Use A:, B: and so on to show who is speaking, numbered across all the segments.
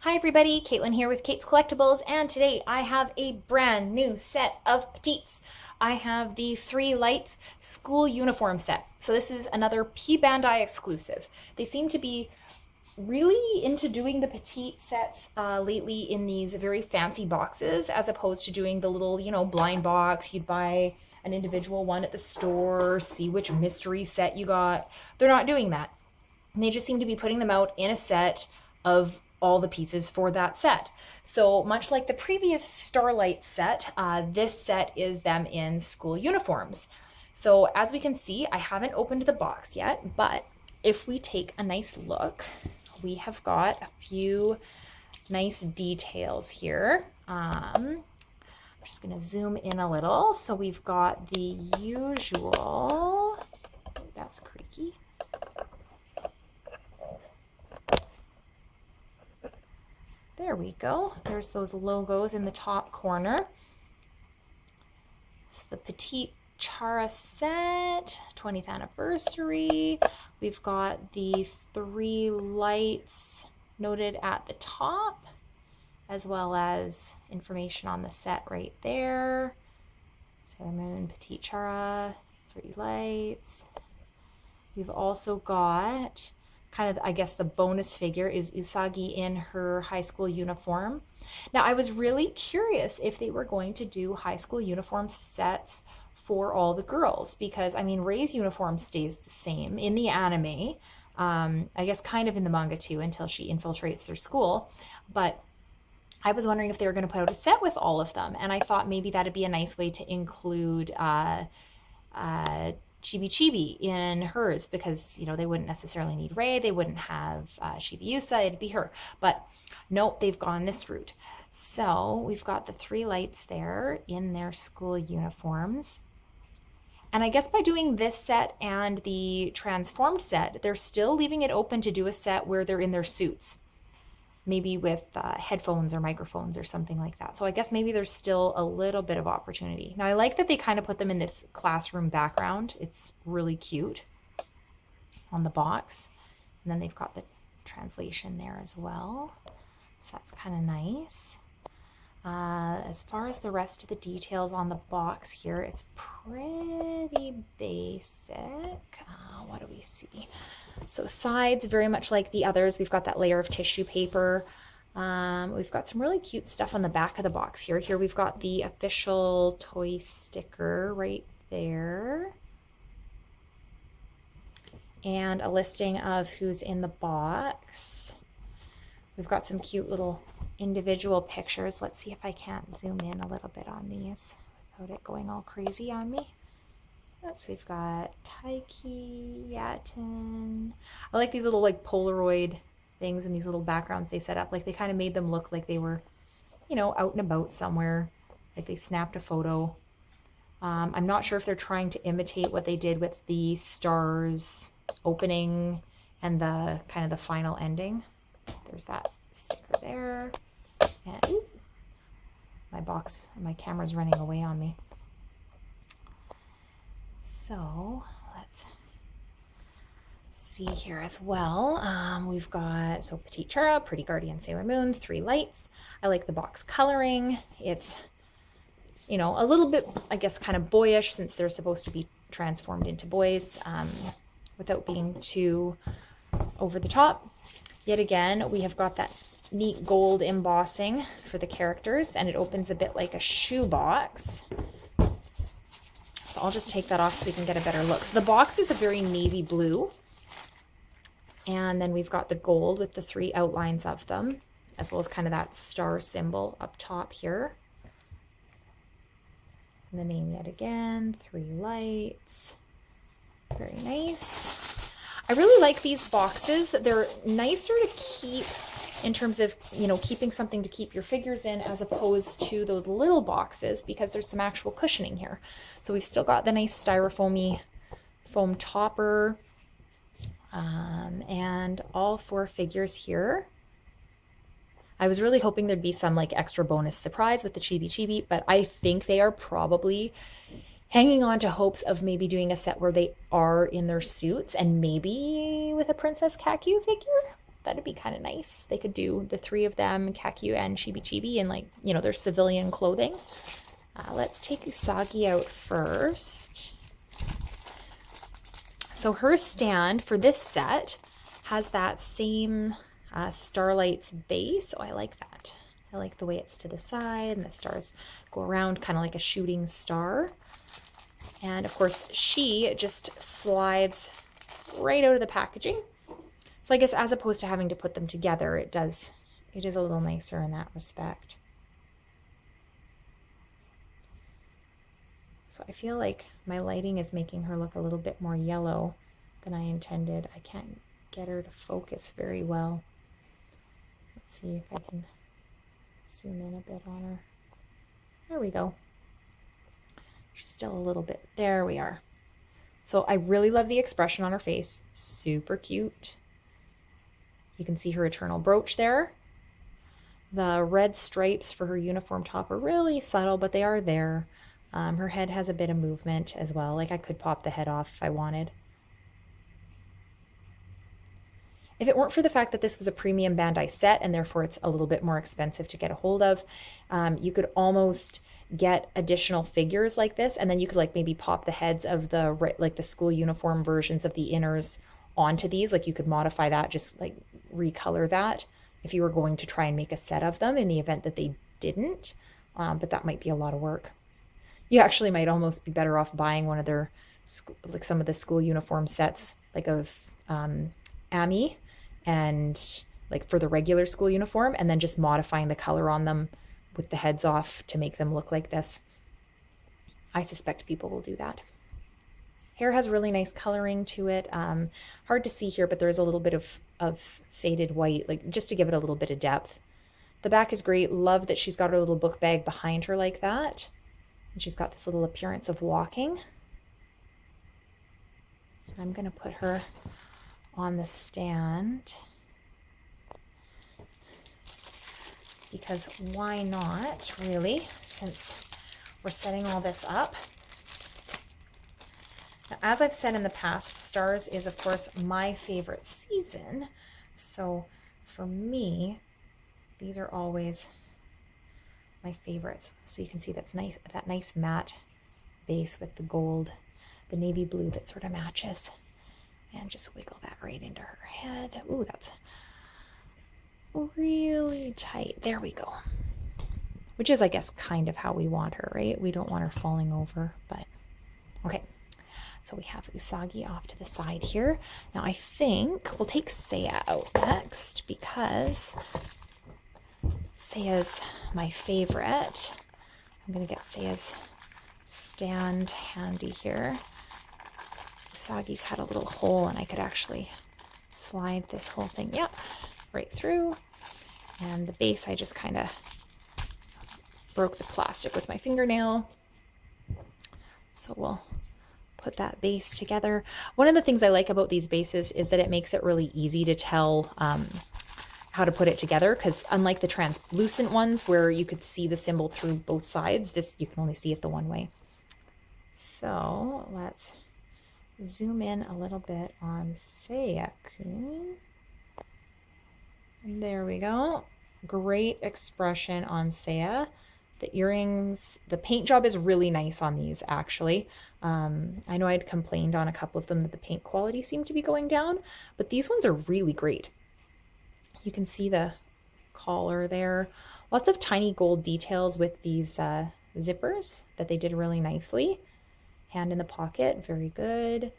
A: Hi everybody, Caitlin here with Kate's Collectibles, and today I have a brand new set of petits. I have the Three Lights school uniform set. So this is another P Bandai exclusive. They seem to be really into doing the petite sets lately in these very fancy boxes, as opposed to doing the little, blind box. You'd buy an individual one at the store, see which mystery set you got. They're not doing that. And they just seem to be putting them out in a set of all the pieces for that set. So much like the previous Starlight set, this set is them in school uniforms. So as we can see, I haven't opened the box yet, but if we take a nice look, we have got a few nice details here. I'm just going to zoom in a little. So we've got the usual, that's creaky. There we go. There's those logos in the top corner. It's the Petit Chara set, 20th anniversary. We've got the Three Lights noted at the top, as well as information on the set right there. Sailor Moon, Petit Chara, Three Lights. We've also got kind of, I guess, the bonus figure is Usagi in her high school uniform. Now, I was really curious if they were going to do high school uniform sets for all the girls, because, I mean, Rei's uniform stays the same in the anime, I guess kind of in the manga too, until she infiltrates their school. But I was wondering if they were going to put out a set with all of them, and I thought maybe that'd be a nice way to include Chibi Chibi in hers, because they wouldn't necessarily need Rei, they wouldn't have Chibiusa, it'd be her. But nope, they've gone this route. So we've got the Three Lights there in their school uniforms. And I guess by doing this set and the transformed set, they're still leaving it open to do a set where they're in their suits, maybe with headphones or microphones or something like that. So I guess maybe there's still a little bit of opportunity. Now I like that they kind of put them in this classroom background. It's really cute on the box. And then they've got the translation there as well. So that's kind of nice. As far as the rest of the details on the box here, it's pretty basic. What do we see? So sides, very much like the others, we've got that layer of tissue paper. We've got some really cute stuff on the back of the box here. Here we've got the official toy sticker right there. And a listing of who's in the box. We've got some cute little individual pictures. Let's see if I can't zoom in a little bit on these without it going all crazy on me. So we've got Taiki, Yaten. I like these little Polaroid things and these little backgrounds they set up. They kind of made them look like they were, out and about somewhere. Like they snapped a photo. I'm not sure if they're trying to imitate what they did with the stars opening and the kind of the final ending. There's that sticker there. And ooh, my camera's running away on me. So let's see here as well. We've got, Petit Chara, Pretty Guardian Sailor Moon, Three Lights. I like the box coloring. It's, a little bit, I guess, kind of boyish, since they're supposed to be transformed into boys, without being too over the top. Yet again, we have got that neat gold embossing for the characters, and it opens a bit like a shoebox. So I'll just take that off so we can get a better look. So the box is a very navy blue. And then we've got the gold with the three outlines of them, as well as kind of that star symbol up top here. And the name yet again, Three Lights. Very nice. I really like these boxes. They're nicer to keep in terms of, keeping something to keep your figures in, as opposed to those little boxes, because there's some actual cushioning here. So we've still got the nice styrofoamy foam topper, and all four figures here. I was really hoping there'd be some extra bonus surprise with the Chibi Chibi, but I think they are probably hanging on to hopes of maybe doing a set where they are in their suits, and maybe with a Princess Kaku figure. That'd be kind of nice. They could do the three of them, Kaku and Chibi Chibi, in like, you know, their civilian clothing. Let's take Usagi out first. So her stand for this set has that same Starlight's base. Oh, I like that. I like the way it's to the side and the stars go around kind of like a shooting star. And of course, she just slides right out of the packaging. So I guess as opposed to having to put them together, it is a little nicer in that respect. So I feel like my lighting is making her look a little bit more yellow than I intended. I can't get her to focus very well. Let's see if I can zoom in a bit on her. There we go. She's still a little bit, there we are. So I really love the expression on her face, super cute. You can see her eternal brooch there. The red stripes for her uniform top are really subtle, but they are there. Her head has a bit of movement as well. Like I could pop the head off if I wanted. If it weren't for the fact that this was a premium Bandai set and therefore it's a little bit more expensive to get a hold of, you could almost get additional figures like this, and then you could like maybe pop the heads of the school uniform versions of the inners onto these. Like you could modify that, just like recolor that if you were going to try and make a set of them in the event that they didn't, but that might be a lot of work. You actually might almost be better off buying one of their, like some of the school uniform sets, like of Ami, and like for the regular school uniform, and then just modifying the color on them with the heads off to make them look like this. I suspect people will do that. Hair has really nice coloring to it. Hard to see here, but there is a little bit of faded white, like just to give it a little bit of depth. The back is great. Love that she's got her little book bag behind her like that. And she's got this little appearance of walking. I'm going to put her on the stand because why not, really, since we're setting all this up. Now, as I've said in the past, Stars is, of course, my favorite season. So for me, these are always my favorites. So you can see that's nice, that nice matte base with the gold, the navy blue that sort of matches. And just wiggle that right into her head. Ooh, that's really tight. There we go. Which is, I guess, kind of how we want her, right? We don't want her falling over, but okay. So we have Usagi off to the side here. Now I think we'll take Seya out next because Seya's my favorite. I'm going to get Seya's stand handy here. Usagi's had a little hole and I could actually slide this whole thing, yep, right through. And the base, I just kind of broke the plastic with my fingernail. So we'll put that base together. One of the things I like about these bases is that it makes it really easy to tell how to put it together, because unlike the translucent ones where you could see the symbol through both sides, this you can only see it the one way. So let's zoom in a little bit on Seya-kun. There we go. Great expression on Seya. The earrings, the paint job is really nice on these, actually. I know I'd complained on a couple of them that the paint quality seemed to be going down, but these ones are really great. You can see the collar there. Lots of tiny gold details with these zippers that they did really nicely. Hand in the pocket, very good.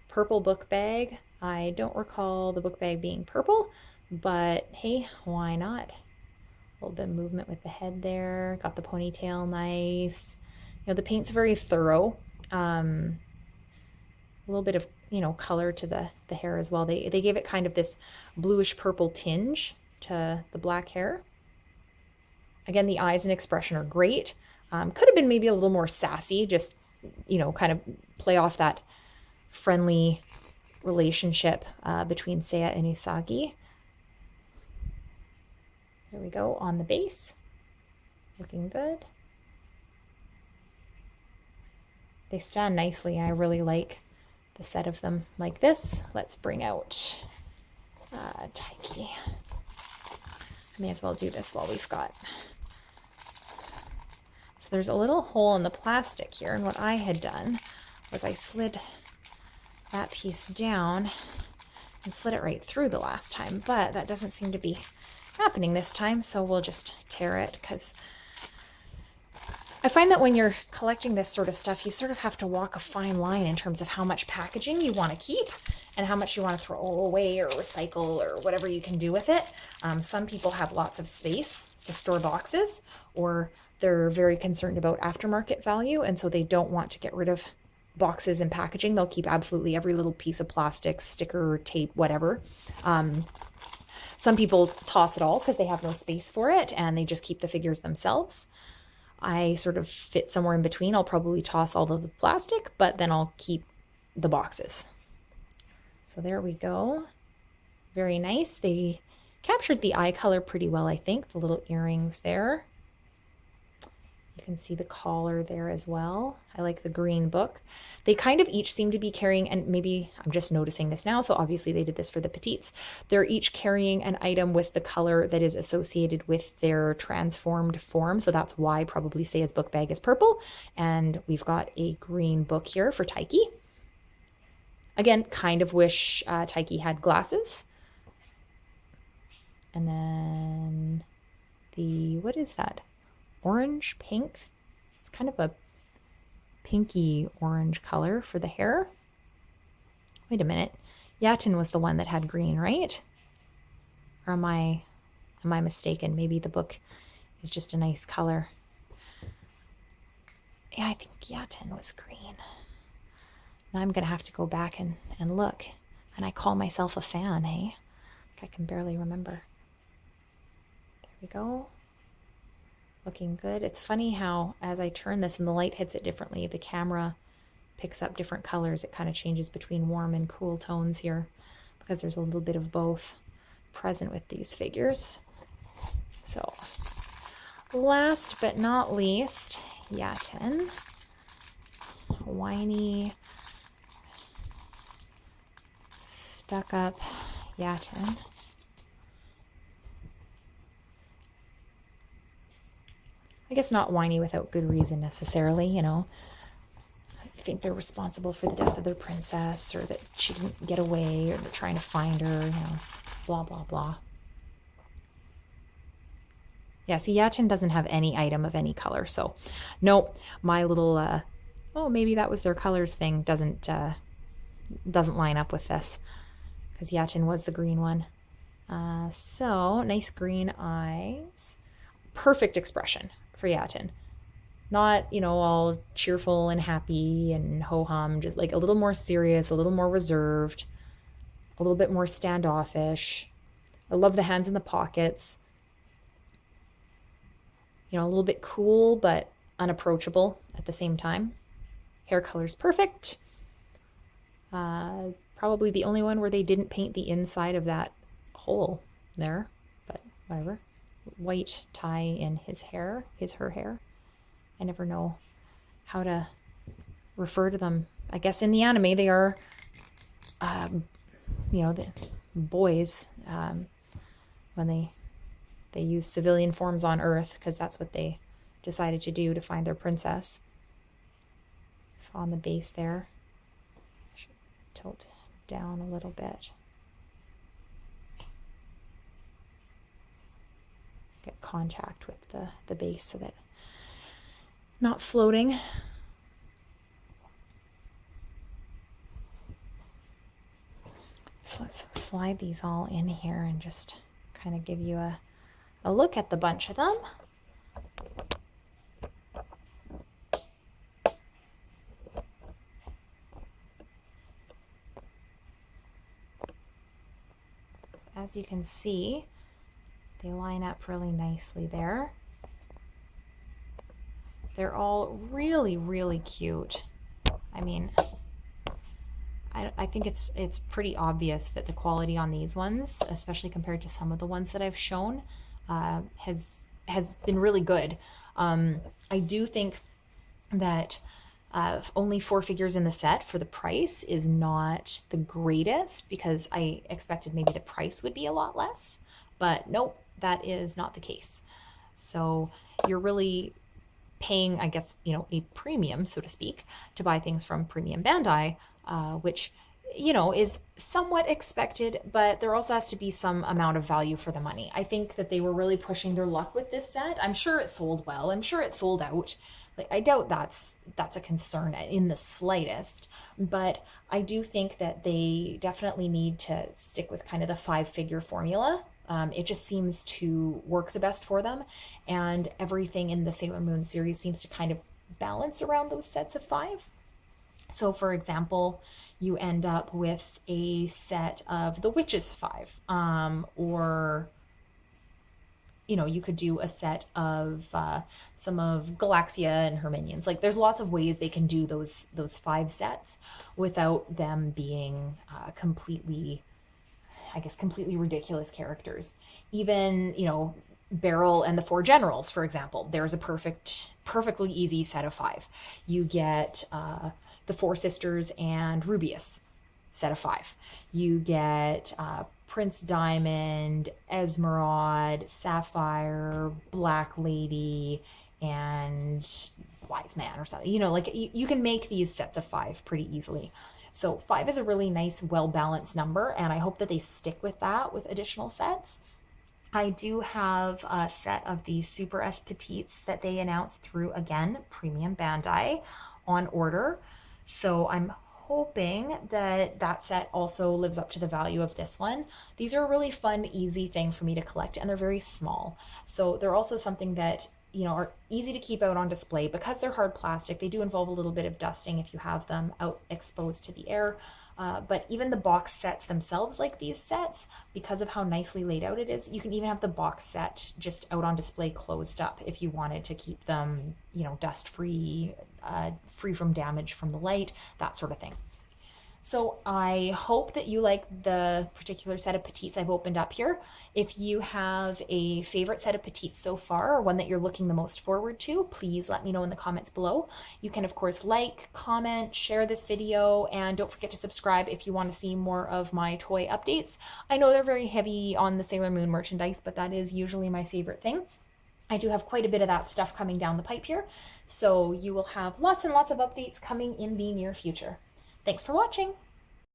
A: Purple book bag. I don't recall the book bag being purple, but hey, why not? A little bit of movement with the head there. Got the ponytail nice. You know, the paint's very thorough. A little bit of, you know, color to the hair as well. They gave it kind of this bluish purple tinge to the black hair. Again, the eyes and expression are great. Could have been maybe a little more sassy, just, you know, kind of play off that friendly relationship between Seya and Usagi. There we go on the base. Looking good. They stand nicely. I really like the set of them like this. Let's bring out Taiki. May as well do this while we've got. So there's a little hole in the plastic here, and what I had done was I slid that piece down and slid it right through the last time, but that doesn't seem to be happening this time, so we'll just tear it, because I find that when you're collecting this sort of stuff, you sort of have to walk a fine line in terms of how much packaging you want to keep and how much you want to throw away or recycle or whatever you can do with it. Some people have lots of space to store boxes, or they're very concerned about aftermarket value, and so they don't want to get rid of boxes and packaging. They'll keep absolutely every little piece of plastic, sticker, tape, whatever. Some people toss it all because they have no space for it and they just keep the figures themselves. I sort of fit somewhere in between. I'll probably toss all of the plastic, but then I'll keep the boxes. So there we go. Very nice. They captured the eye color pretty well, I think. The little earrings there. You can see the collar there as well. I like the green book. They kind of each seem to be carrying, and maybe I'm just noticing this now, so obviously they did this for the petites. They're each carrying an item with the color that is associated with their transformed form, so that's why probably Seya's book bag is purple, and we've got a green book here for Taiki. Again, kind of wish Taiki had glasses. And then the, what is that? Orange, pink. It's kind of a pinky orange color for the hair. Wait a minute. Yaten was the one that had green, right? Or am I mistaken? Maybe the book is just a nice color. Yeah, I think Yaten was green. Now I'm going to have to go back and look. And I call myself a fan, hey? I can barely remember. There we go. Looking good. It's funny how as I turn this and the light hits it differently, the camera picks up different colors. It kind of changes between warm and cool tones here because there's a little bit of both present with these figures. So last but not least, Yaten. Whiny, stuck up Yaten. I guess not whiny without good reason necessarily, you know. I think they're responsible for the death of their princess, or that she didn't get away, or they're trying to find her, you know, blah, blah, blah. Yeah, see, Yaten doesn't have any item of any color, so nope, my little, oh, maybe that was their colors thing doesn't line up with this, because Yaten was the green one. So, nice green eyes. Perfect expression for Yaten. Not, you know, all cheerful and happy and ho-hum, just like a little more serious, a little more reserved, a little bit more standoffish. I love the hands in the pockets. You know, a little bit cool, but unapproachable at the same time. Hair color's perfect. Probably the only one where they didn't paint the inside of that hole there, but whatever. White tie in his hair, her hair. I never know how to refer to them. I guess in the anime they are, you know, the boys when they use civilian forms on Earth, because that's what they decided to do to find their princess. So on the base there, I should tilt down a little bit. Get contact with the base so that not floating. So let's slide these all in here and just kind of give you a look at the bunch of them. So as you can see, they line up really nicely there. They're all really, really cute. I mean, I think it's pretty obvious that the quality on these ones, especially compared to some of the ones that I've shown, has been really good. I do think that Only 4 figures in the set for the price is not the greatest, because I expected maybe the price would be a lot less, but nope, that is not the case. So you're really paying, I guess, a premium, so to speak, to buy things from Premium Bandai, which, is somewhat expected, but there also has to be some amount of value for the money. I think that they were really pushing their luck with this set. I'm sure it sold well. I'm sure it sold out. Like, I doubt that's a concern in the slightest, but I do think that they definitely need to stick with kind of the 5 figure formula. It just seems to work the best for them, and everything in the Sailor Moon series seems to kind of balance around those sets of 5. So, for example, you end up with a set of the Witches 5, or you could do a set of some of Galaxia and her minions. Like, there's lots of ways they can do those 5 sets without them being completely, I guess, completely ridiculous characters. Even, Beryl and the 4 generals, for example. There's a perfectly easy set of 5. You get the 4 sisters and Rubius, set of 5. You get Prince Diamond, Esmeralda, Sapphire, Black Lady, and Wise Man or something. Like, you can make these sets of 5 pretty easily. So 5 is a really nice, well-balanced number, and I hope that they stick with that with additional sets. I do have a set of the Super S Petits that they announced through, again, Premium Bandai on order. So I'm hoping that that set also lives up to the value of this one. These are a really fun, easy thing for me to collect, and they're very small. So they're also something that, are easy to keep out on display because they're hard plastic. They do involve a little bit of dusting if you have them out exposed to the air. But even the box sets themselves, like these sets, because of how nicely laid out it is, you can even have the box set just out on display closed up if you wanted to keep them, dust free, free from damage from the light, that sort of thing. So I hope that you like the particular set of Petites I've opened up here. If you have a favorite set of Petites so far, or one that you're looking the most forward to, please let me know in the comments below. You can, of course, like, comment, share this video, and don't forget to subscribe if you want to see more of my toy updates. I know they're very heavy on the Sailor Moon merchandise, but that is usually my favorite thing. I do have quite a bit of that stuff coming down the pipe here, so you will have lots and lots of updates coming in the near future. Thanks for watching!